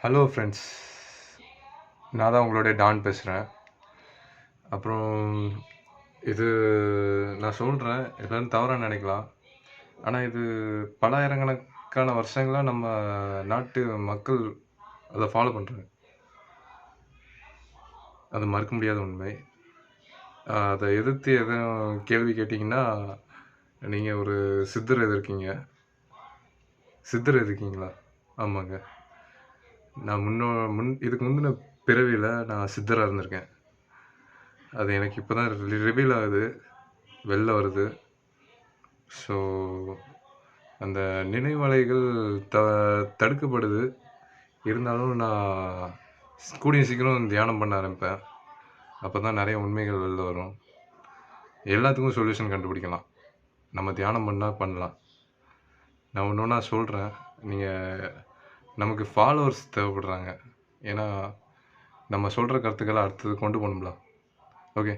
Hello friends, நான் தான் உங்களுடைய டான் பேசுகிறேன். அப்புறம் இது நான் சொல்கிறேன், எல்லோரும் தவறாக நினைக்கலாம். ஆனால் இது பல ஆயிரக்கணக்கான வருஷங்களாக நம்ம நாட்டு மக்கள் அதை ஃபாலோ பண்ணுறாங்க. அது மறுக்க முடியாத உண்மை. அதை எதிர்த்து எதுவும் கேள்வி கேட்டிங்கன்னா, நீங்கள் ஒரு சித்தர் எதிர்க்கீங்களா? ஆமாங்க. நான் இதுக்கு முந்தின பிறவியில் நான் சித்தராக இருந்திருக்கேன். அது எனக்கு இப்போ தான் ரிவீல் ஆகுது, வெளில வருது. ஸோ அந்த நினைவலைகள் தடுக்கப்படுது. இருந்தாலும் நான் கூடிய சீக்கிரம் தியானம் பண்ண ஆரம்பிப்பேன். அப்போ தான் நிறைய உண்மைகள் வெளில வரும். எல்லாத்துக்கும் சொல்யூஷன் கண்டுபிடிக்கலாம். நம்ம தியானம் பண்ணலாம். நான் ஒன்று ஒன்றா சொல்கிறேன். நமக்கு ஃபாலோவர்ஸ் தேவைப்படுறாங்க. ஏன்னா நம்ம சொல்கிற கருத்துக்களை அடுத்தது கொண்டு போகணும்ல. ஓகே.